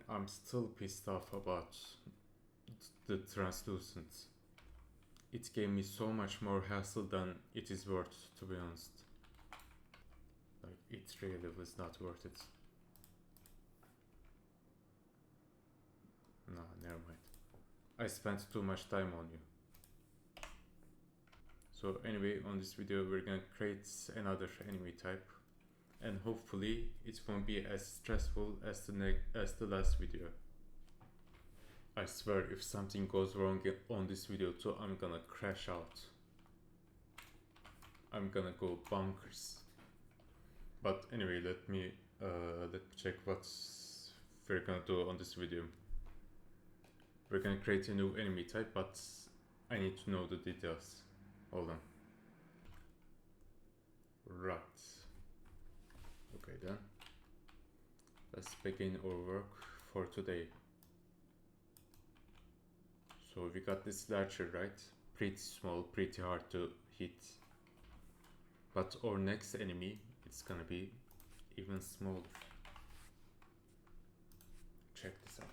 And I'm still pissed off about the translucent. It gave me so much more hassle than it is worth, to be honest. Like, it really was not worth it. No, never mind. I spent too much time on you. So anyway, on this video we're gonna create another enemy type, and hopefully it won't be as stressful as the last video. I swear if something goes wrong on this video too, I'm gonna crash out. I'm gonna go bonkers. But anyway, let me check what we're gonna do on this video. We're gonna create a new enemy type, but I need to know the details. Hold on. Right. Okay then. Let's begin our work for today. So we got this larcher, right? Pretty small, pretty hard to hit. But our next enemy, it's gonna be even smaller. Check this out.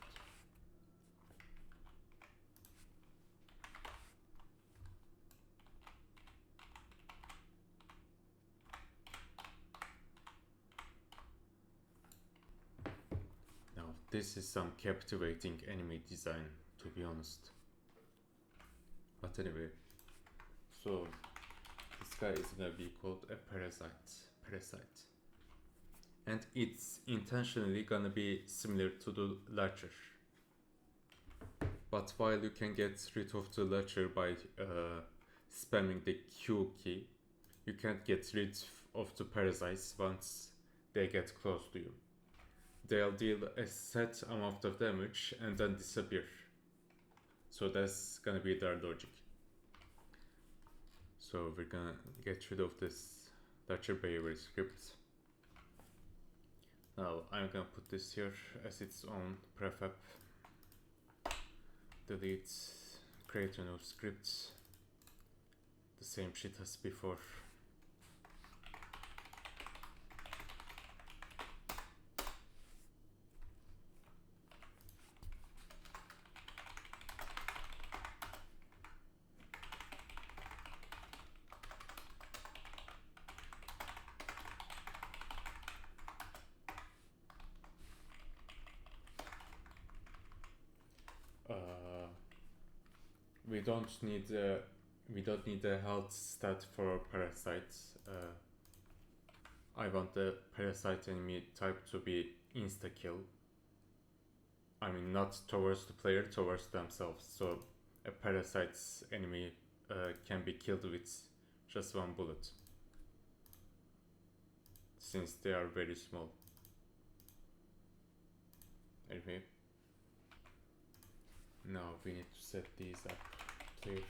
Now, this is some captivating enemy design, to be honest. But anyway, so this guy is gonna be called a parasite. And it's intentionally gonna be similar to the Larcher. But while you can get rid of the Larcher by spamming the Q key, you can't get rid of the parasites once they get close to you. They'll deal a set amount of damage and then disappear. So that's gonna be their logic. So we're gonna get rid of this Larcher behavior script. Now I'm gonna put this here as its own prefab. Delete, create a new script. The same shit as before. We don't need a health stat for parasites. I want the parasite enemy type to be insta kill. I mean, not towards the player, towards themselves. So a parasite's enemy can be killed with just one bullet, since they are very small. Anyway, now we need to set these up. Player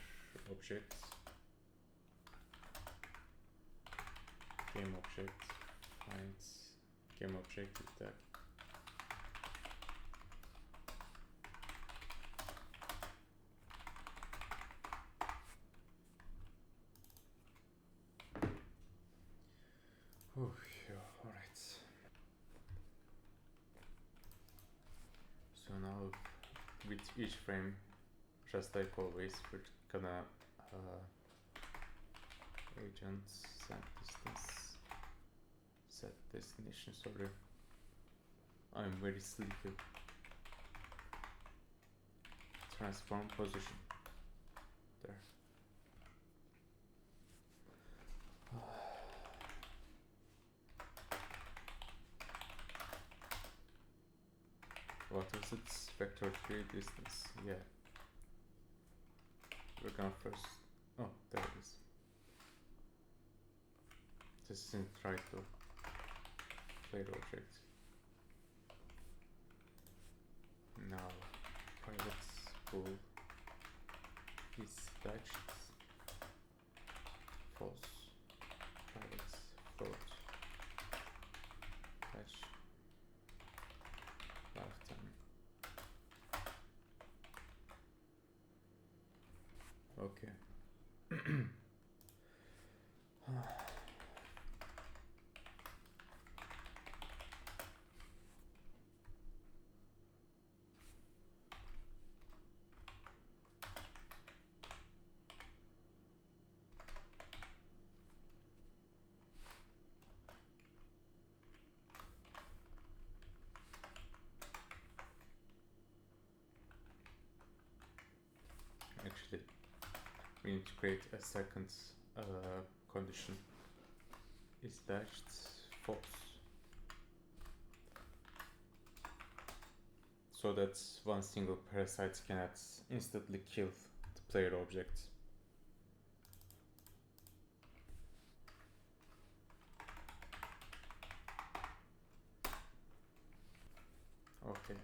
objects, game object, find game object with that. Oh, yeah, alright. So now with each frame, just like always, we're gonna agent set distance, set destination, sorry. I'm very sleepy. Transform position. There. What is it? Vector 3 distance. Yeah. We're gonna first. Oh, there it is. This isn't right though. Player object. Now, private pool is fetched. False. Private float. Fetch. Lifetime. Okay. we need to create a second condition. Is dashed false, so that one single parasite cannot instantly kill the player object. Okay.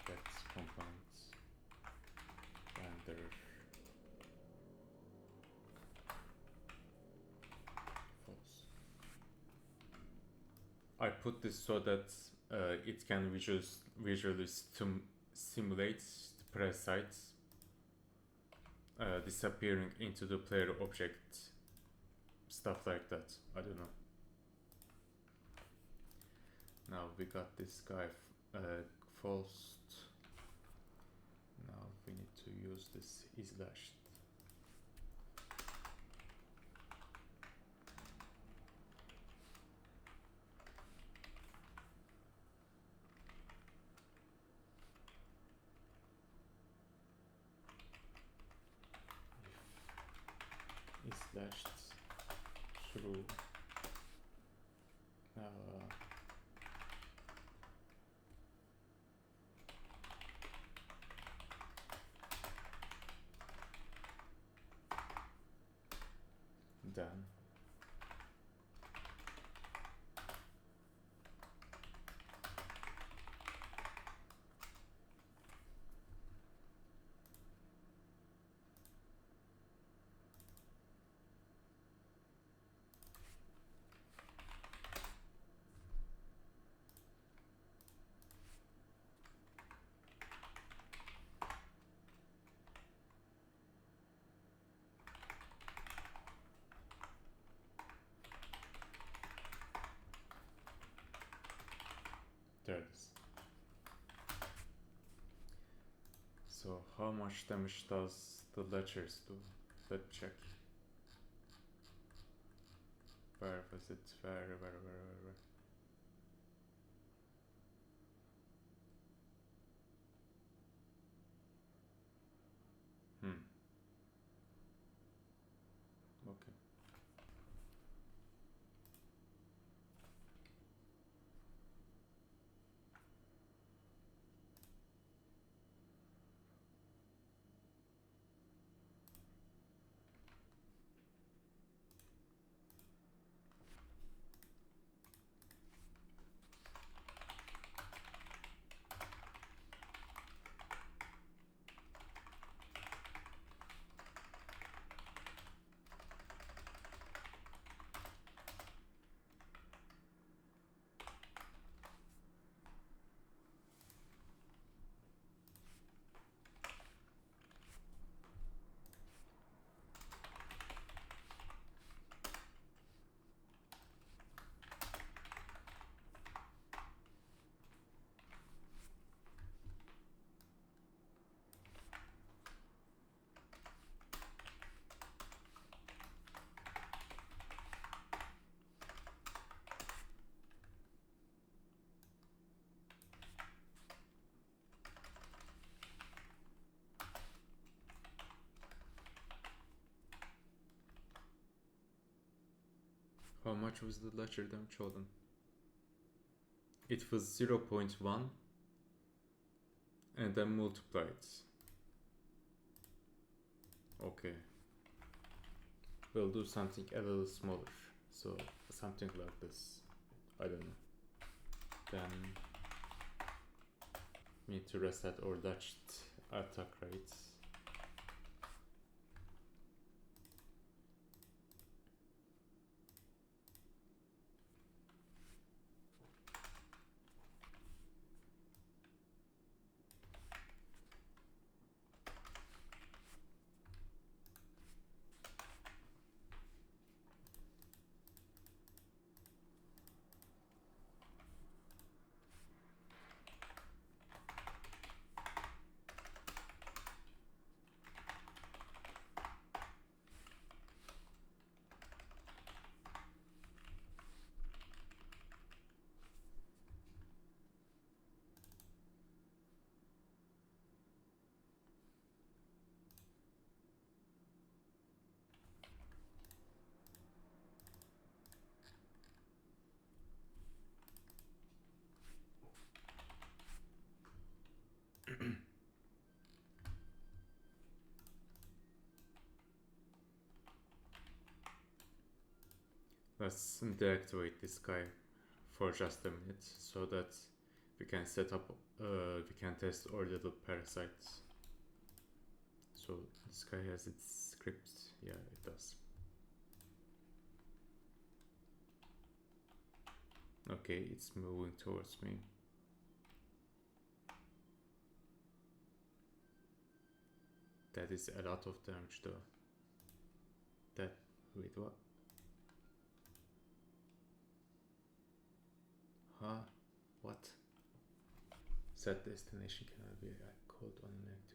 That's components render false. I put this so that it can visually simulate the parasites disappearing into the player object, stuff like that. I don't know. Now we got this guy false. Now we need to use this is dashed. Is dashed through then there it is. So how much damage does the ledgers do? Let's check. Where was it? Where? Okay. How much was the ledger damage, Jordan? It was 0.1 and then multiplied. Okay. We'll do something a little smaller. So something like this. I don't know. Then we need to reset our dashed attack rates. Let's deactivate this guy for just a minute so that we can set up, we can test our little parasites. So this guy has its script. Yeah, it does. Okay, it's moving towards me. That is a lot of damage though. That, wait, what? Huh? What? Set destination cannot be called on an activity.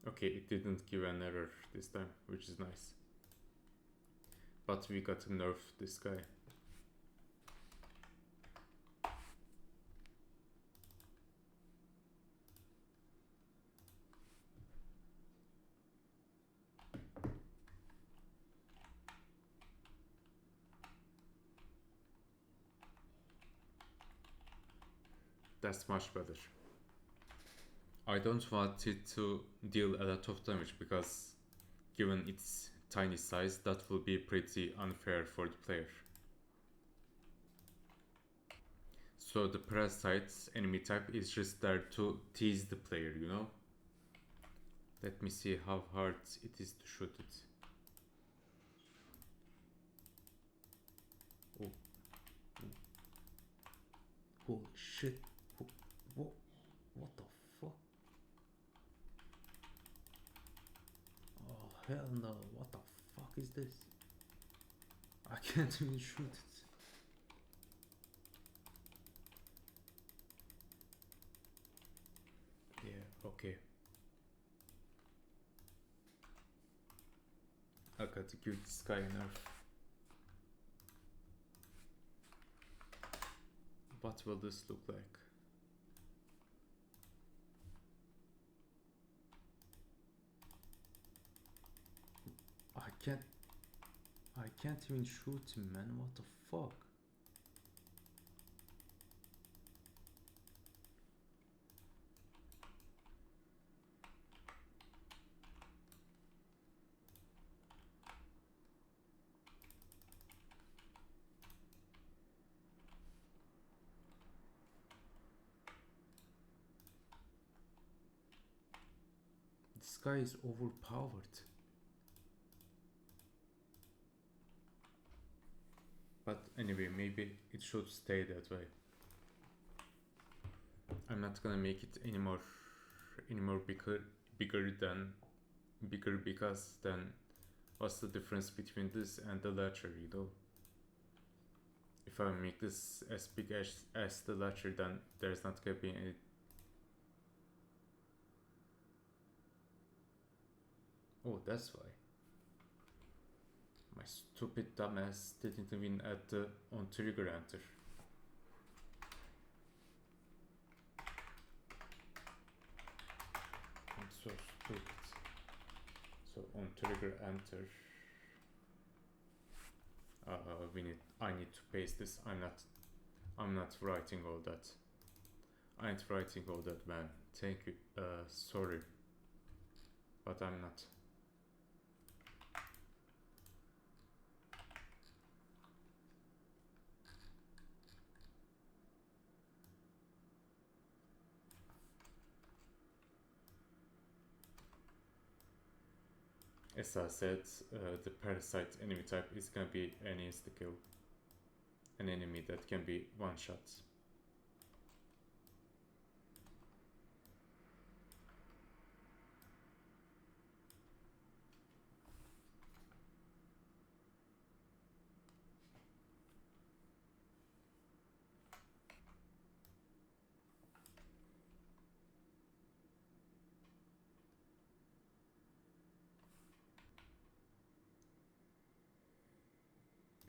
Okay, it didn't give an error this time, which is nice. But we got to nerf this guy. That's much better. I don't want it to deal a lot of damage because given its tiny size, that will be pretty unfair for the player. So the parasite's enemy type is just there to tease the player, you know? Let me see how hard it is to shoot it. Oh. Holy shit. What the fuck? Oh hell no, what the fuck is this? I can't even shoot it. Yeah, okay. I got to give this guy a nerf. What will this look like? I can't even shoot him, man. What the fuck? This guy is overpowered. But anyway, maybe it should stay that way. I'm not gonna make it anymore bigger because then what's the difference between this and the ledger, you know? If I make this as big as the ledger, then there's not gonna be any. Oh, that's why. My stupid dumbass didn't even add the on trigger enter. I'm so stupid. So on trigger enter. I need to paste this. I'm not writing all that. I ain't writing all that, man. Thank you. Sorry. But I'm not. As I said, the parasite enemy type is gonna be an insta-kill. An enemy that can be one-shot.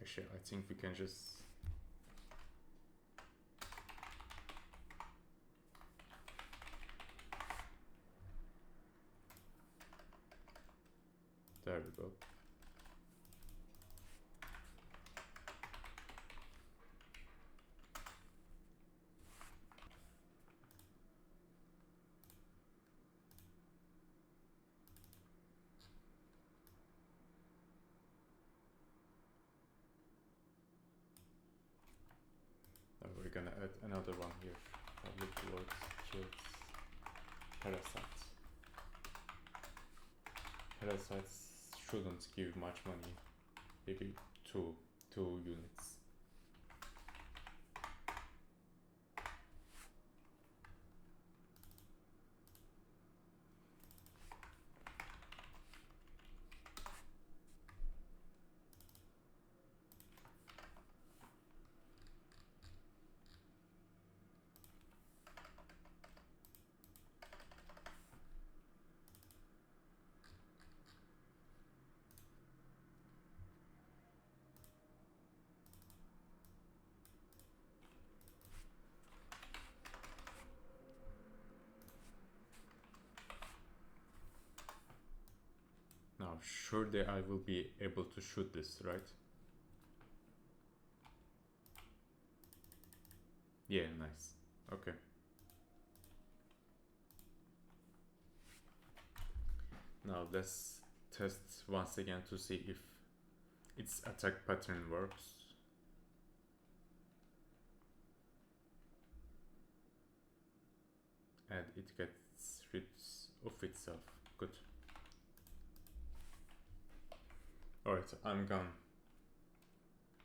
Actually, I think we can just... There we go. Now we're gonna add another one here. Public works kills parasites. Parasites shouldn't give much money. Maybe two units. Now, surely I will be able to shoot this, right? Yeah, nice. Okay. Now let's test once again to see if its attack pattern works. And it gets rid of itself. Good. Alright, I'm gone.